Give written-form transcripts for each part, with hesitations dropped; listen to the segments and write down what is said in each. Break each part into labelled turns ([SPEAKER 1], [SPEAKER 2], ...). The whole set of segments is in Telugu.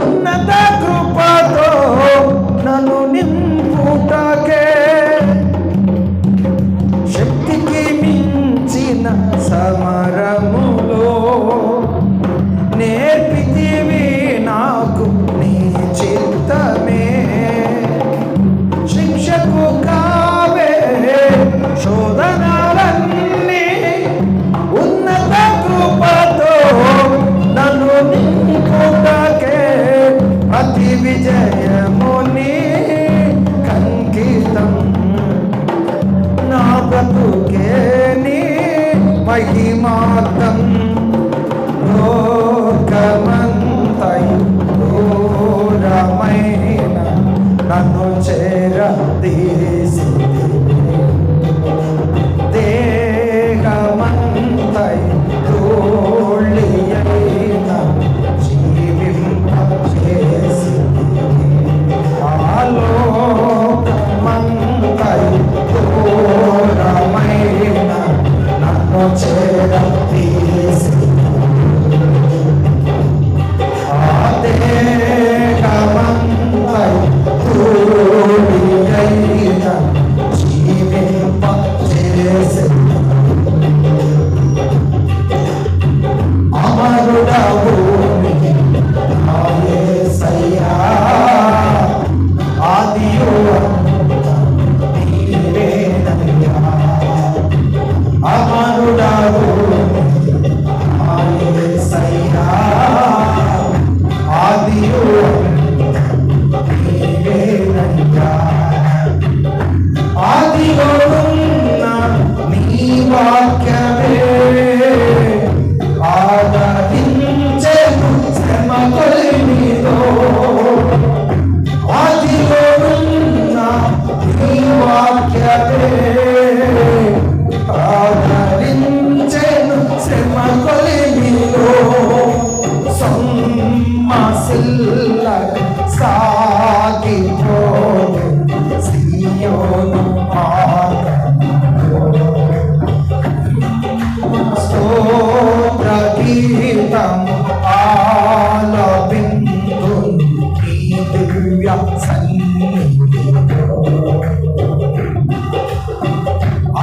[SPEAKER 1] ఉన్నత కృపతో నన్ను నింపుటకే శక్తికి మించిన సమరములో నేర్పితివి నాకు నీ చిత్తమే. శిక్షకు కావే శోధనలన్నీ ఉన్నత కృపతో నన్ను నింపుటకే అతి విజయముని కంకితం నా బ్రతుకే నీ మహిమార్థం. లోకమంతయు దూరమైన నన్ను చేరదీసింది. దేహమంతయు ధూళి అయిన జీవింపజేసింది. ఆలోకమంతయు దూరమైన నన్ను చేరదీసింది.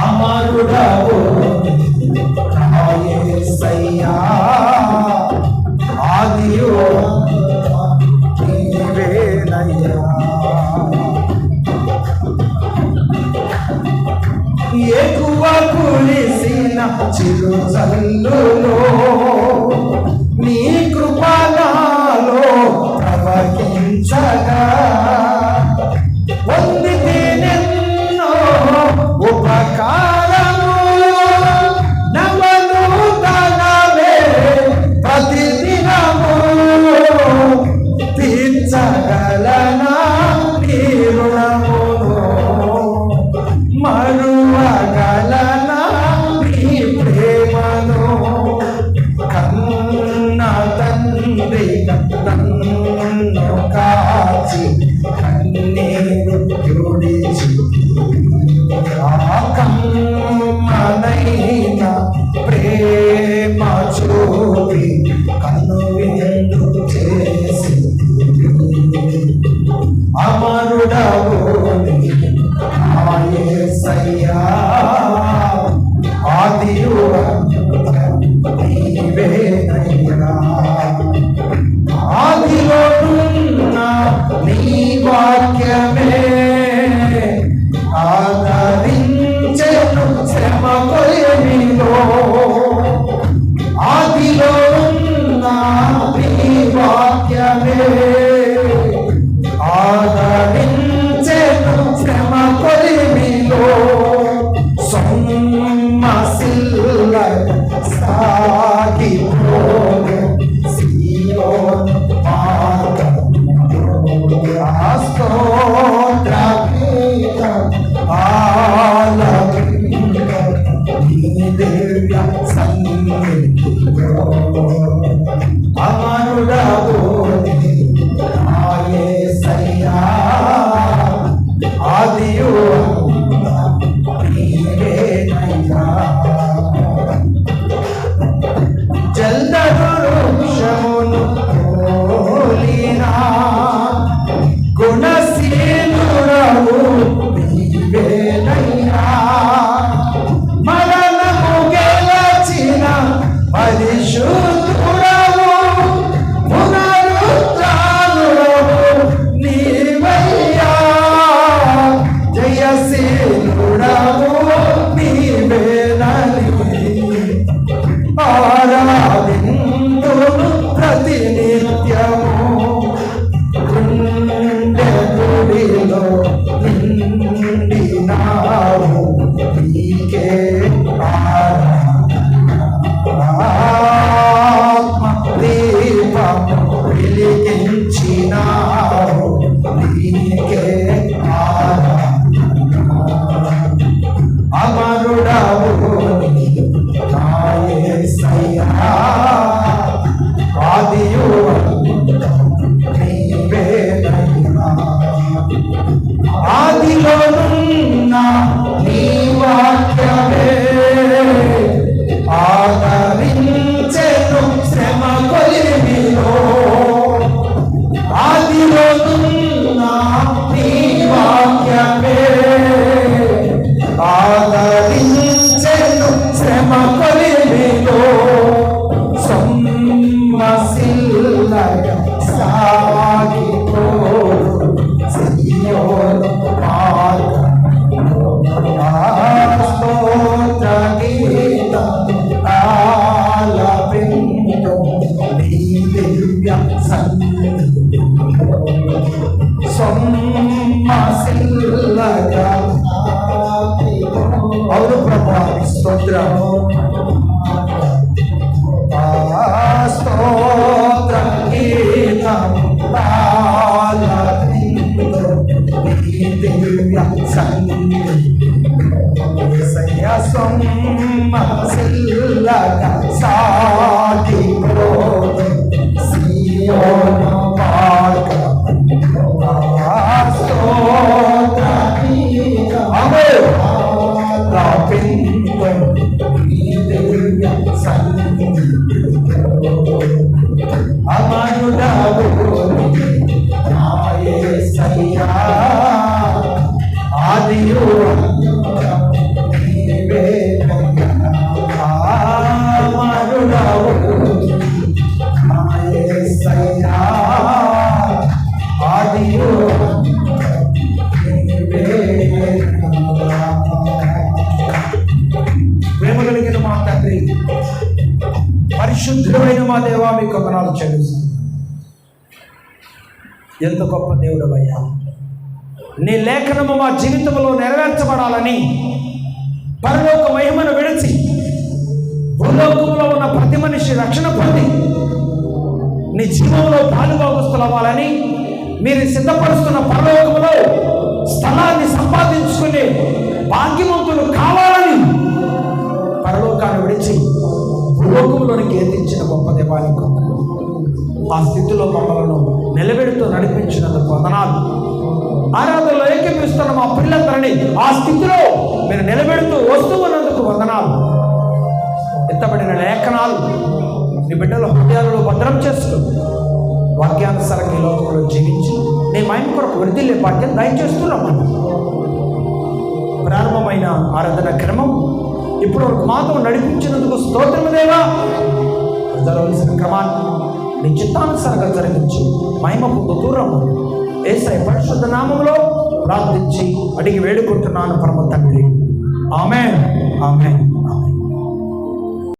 [SPEAKER 1] అమరుడవు యేసయ్యా ఆదియు నీవేనయ్యా. ఎక్కువ కురిసిన చిరుజల్లులో నీ కృపణాలో ప్రవహించగా పొందితేనెన్నో ఉపకారములు నవనూతనమే ప్రతిదినము. తీర్చగలనా నీ రుణమును, మరువగలనా నీ ప్రేమను. కన్న తండ్రిగా నన్ను కాచి కన్నీరు తుడిచి కమ్మనైన ప్రేమ చూపి కనువిందు చేసి అమరుడవు యేసయ్యా ఆదియు నీవేనయ్యా. ఆదిలో చేసినావు నీకే అమరుడవు నా యేసయ్యా ఆదియు నీవేనయ్యా ఆదిలోనున్న నీ వాక్యమే ఆదరించెను శ్రమ కొలిమిలో ఆదిలోనున్న నీ వాక్యమే ఆదరించెను శ్రమ కొలిమిలో సొమ్మసిల్లగ సాగిపోదు సియోను మార్గములో స్తోత్ర గీతం ఆలపింతు నీ దివ్య సన్నిధిలో సొమ్మసిల్లగ అవును ప్రభువా స్తోత్రం స్తోత్ర గీతం ఆలపింతు నీ దివ్య సన్నిధిలో యేసయ్యా సొమ్మసిల్లగ సాగిపోదు సియోను మార్గములో స్తోత్ర గీతం ఆలపింతు నీ దివ్య సన్నిధిలో అమరుడవు నా యేసయ్యా ఆదియు నీవేనయ్యా అమరుడవు నా యేసయ్యా ఆదియు నీవేనయ్యా ప్రేమ కలిగిన మా తండ్రి పరిశుద్ధుడైన మా దేవా మీ వందనాలు చెల్లిస్తున్నాను. ఎంత గొప్ప దేవుడవయ్యా, నీ లేఖనము మా జీవితంలో నెరవేర్చబడాలని పరలోక మహిమను విడిచి భూలోకంలో ఉన్న ప్రతి మనిషి రక్షణ పొంది నీ జీవంలో పాలుభాగస్తులవ్వాలని మీరు సిద్ధపరుస్తున్న పరలోకంలో స్థలాన్ని సంపాదించుకునే భాగ్యవంతులు కావాలని పరలోకాన్ని విడిచి భూలోకంలోనికి ఎత్తించిన గొప్ప దేవానికి ఆ స్థితిలో మమ్మలను నిలబెడుతూ నడిపించినందుకు వందనాలు. ఆరాధనలో ఏకీపిస్తున్న మా పిల్లలందరినీ ఆ స్థితిలో మీరు నిలబెడుతూ వస్తూ ఉన్నందుకు వందనాలు. ఎత్తబడిన లేఖనాలు నీ బిడ్డల హృదయాలలో భద్రం చేసుకుని వాక్యానుసారంగా ఈ లోకంలో జీవించి నీ మైండ్ కొరకు వృద్ధిల్లే భాగ్యం దయచేస్తున్నామని ప్రారంభమైన ఆరాధన క్రమం ఇప్పుడు వరకు మాతో నడిపించినందుకు స్తోత్రము దేవా. జరగవలసిన క్రమాన్ని నీ చిత్తానుసారంగా జరిగించి మహిమ పొందుతూ రమ్మని యేసయ్య పరిశుద్ధ నామములో ప్రార్థించి అడిగి వేడుకుంటున్నాను పరమ తండ్రి. ఆమేన్ ఆమేన్ ఆమేన్.